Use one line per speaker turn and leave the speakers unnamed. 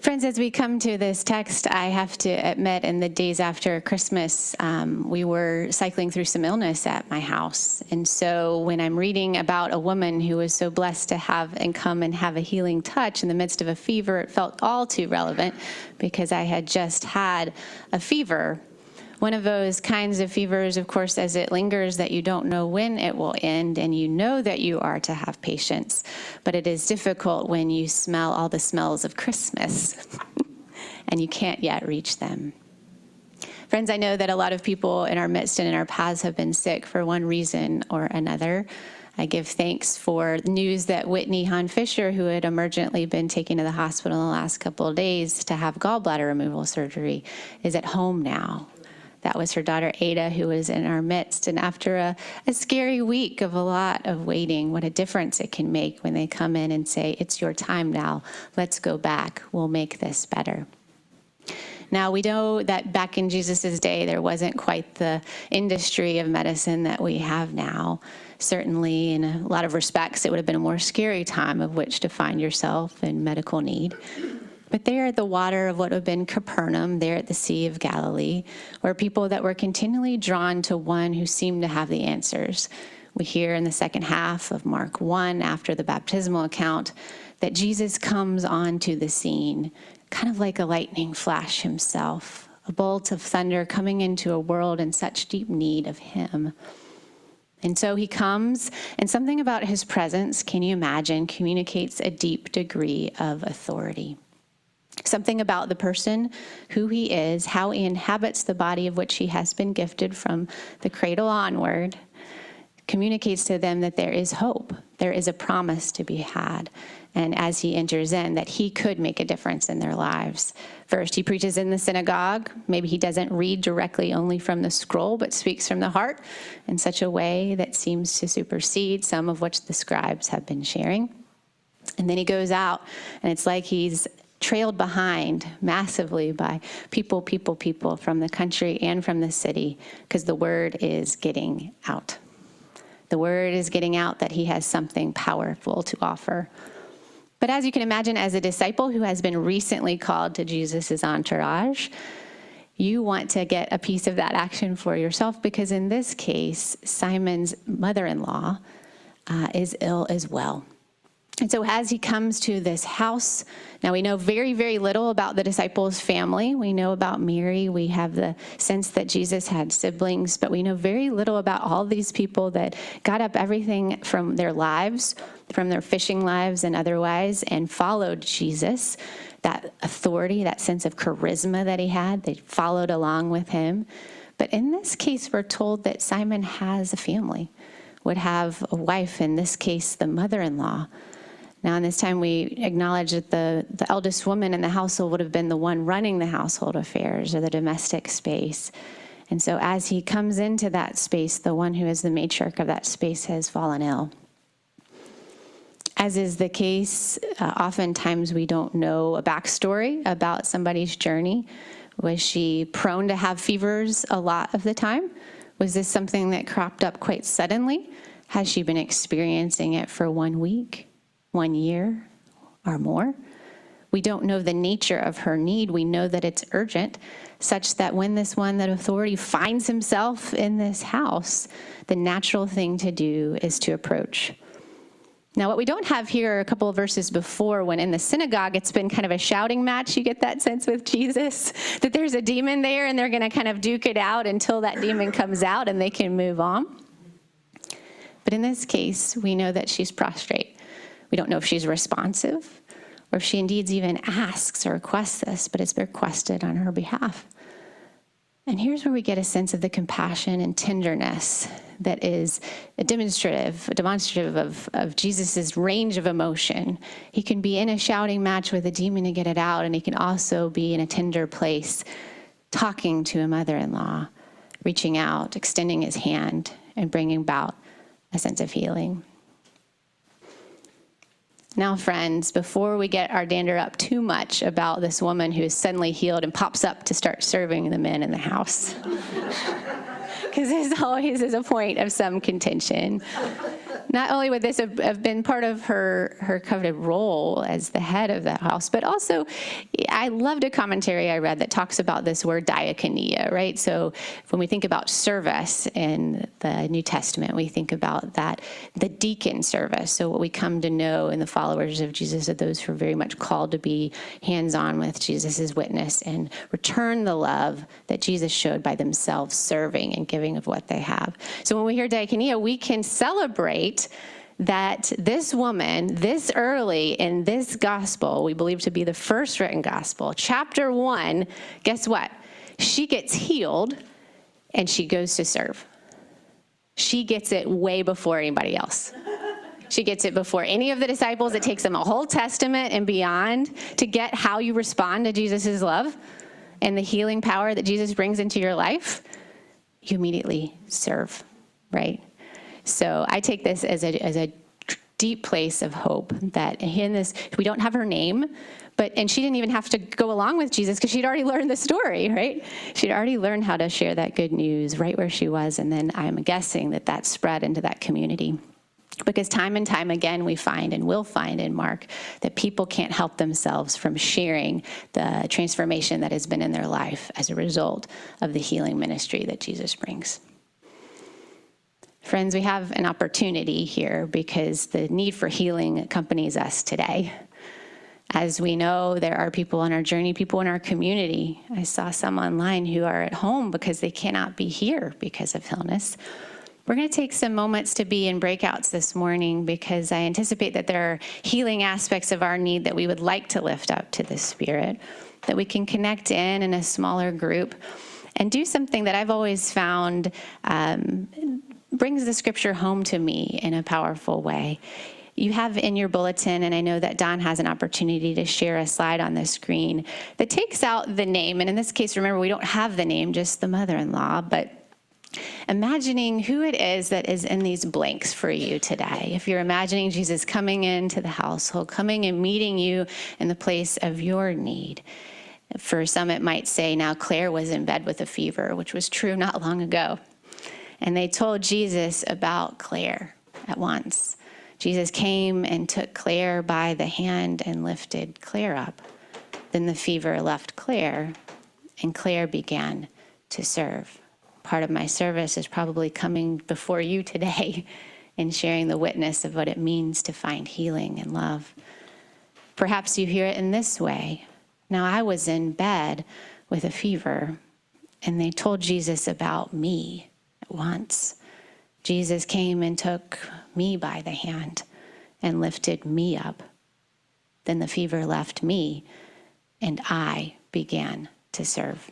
Friends, as we come to this text, I have to admit, in the days after Christmas, we were cycling through some illness at my house. And so when I'm reading about a woman who was so blessed to have and come and have a healing touch in the midst of a fever, it felt all too relevant because I had just had a fever. One of those kinds of fevers, of course, as it lingers, that you don't know when it will end, and you know that you are to have patience. But it is difficult when you smell all the smells of Christmas, and you can't yet reach them. Friends, I know that a lot of people in our midst and in our paths have been sick for one reason or another. I give thanks for news that Whitney Hahn Fisher, who had emergently been taken to the hospital in the last couple of days to have gallbladder removal surgery, is at home now. That was her daughter, Ada, who was in our midst. And after a scary week of a lot of waiting, what a difference it can make when they come in and say, it's your time now. Let's go back. We'll make this better. Now, we know that back in Jesus' day, there wasn't quite the industry of medicine that we have now. Certainly, in a lot of respects, it would have been a more scary time of which to find yourself in medical need. But there at the water of what would have been Capernaum, there at the Sea of Galilee, were people that were continually drawn to one who seemed to have the answers. We hear in the second half of Mark 1, after the baptismal account, that Jesus comes onto the scene, kind of like a lightning flash himself, a bolt of thunder coming into a world in such deep need of him. And so he comes, and something about his presence, can you imagine, communicates a deep degree of authority. Something about the person, who he is, how he inhabits the body of which he has been gifted from the cradle onward, communicates to them that there is hope, there is a promise to be had. And as he enters in, that he could make a difference in their lives. First, he preaches in the synagogue. Maybe he doesn't read directly only from the scroll, but speaks from the heart in such a way that seems to supersede some of which the scribes have been sharing. And then he goes out, and it's like he's trailed behind massively by people from the country and from the city, because the word is getting out. The word is getting out that he has something powerful to offer. But as you can imagine, as a disciple who has been recently called to Jesus' entourage, you want to get a piece of that action for yourself, because in this case, Simon's mother-in-law is ill as well. And so as he comes to this house, now we know very, very little about the disciples' family. We know about Mary. We have the sense that Jesus had siblings, but we know very little about all these people that got up everything from their lives, from their fishing lives and otherwise, and followed Jesus. That authority, that sense of charisma that he had, they followed along with him. But in this case, we're told that Simon has a family, would have a wife, in this case, the mother-in-law. Now, in this time, we acknowledge that the eldest woman in the household would have been the one running the household affairs or the domestic space. And so as he comes into that space, the one who is the matriarch of that space has fallen ill. As is the case, oftentimes we don't know a backstory about somebody's journey. Was she prone to have fevers a lot of the time? Was this something that cropped up quite suddenly? Has she been experiencing it for 1 week? 1 year or more? We don't know the nature of her need. We know that it's urgent, such that when this one, that authority, finds himself in this house, the natural thing to do is to approach. Now, what we don't have here are a couple of verses before, when in the synagogue, it's been kind of a shouting match. You get that sense with Jesus, that there's a demon there and they're going to kind of duke it out until that demon comes out and they can move on. But in this case, we know that she's prostrate. We don't know if she's responsive or if she indeed even asks or requests this, but it's requested on her behalf. And here's where we get a sense of the compassion and tenderness that is demonstrative of Jesus' range of emotion. He can be in a shouting match with a demon to get it out, and he can also be in a tender place, talking to a mother-in-law, reaching out, extending his hand, and bringing about a sense of healing. Now, friends, before we get our dander up too much about this woman who is suddenly healed and pops up to start serving the men in the house, because this always is a point of some contention. not only would this have been part of her coveted role as the head of that house, but also I loved a commentary I read that talks about this word diakonia, right? So when we think about service in the New Testament, we think about that, the deacon service. So what we come to know in the followers of Jesus are those who are very much called to be hands-on with Jesus' witness and return the love that Jesus showed by themselves serving and giving of what they have. So when we hear diakonia, we can celebrate that this woman, this early in this gospel, we believe to be the first written gospel, chapter 1, guess what? She gets healed and she goes to serve. She gets it way before anybody else. She gets it before any of the disciples. It takes them a whole testament and beyond to get how you respond to Jesus' love and the healing power that Jesus brings into your life. You immediately serve, right? So I take this as a deep place of hope that in this, we don't have her name, and she didn't even have to go along with Jesus because she'd already learned the story, right? She'd already learned how to share that good news right where she was, and then I'm guessing that spread into that community. Because time and time again, we find and will find in Mark that people can't help themselves from sharing the transformation that has been in their life as a result of the healing ministry that Jesus brings. Friends, we have an opportunity here because the need for healing accompanies us today. As we know, there are people on our journey, people in our community. I saw some online who are at home because they cannot be here because of illness. We're going to take some moments to be in breakouts this morning because I anticipate that there are healing aspects of our need that we would like to lift up to the Spirit, that we can connect in a smaller group and do something that I've always found brings the scripture home to me in a powerful way. You have in your bulletin, and I know that Don has an opportunity to share a slide on the screen that takes out the name. And in this case, remember, we don't have the name, just the mother-in-law, but imagining who it is that is in these blanks for you today. If you're imagining Jesus coming into the household, coming and meeting you in the place of your need. For some, it might say, now Claire was in bed with a fever, which was true not long ago. And they told Jesus about Claire at once. Jesus came and took Claire by the hand and lifted Claire up. Then the fever left Claire, and Claire began to serve. Part of my service is probably coming before you today and sharing the witness of what it means to find healing and love. Perhaps you hear it in this way. Now, I was in bed with a fever, and they told Jesus about me at once. Jesus came and took me by the hand and lifted me up. Then the fever left me, and I began to serve.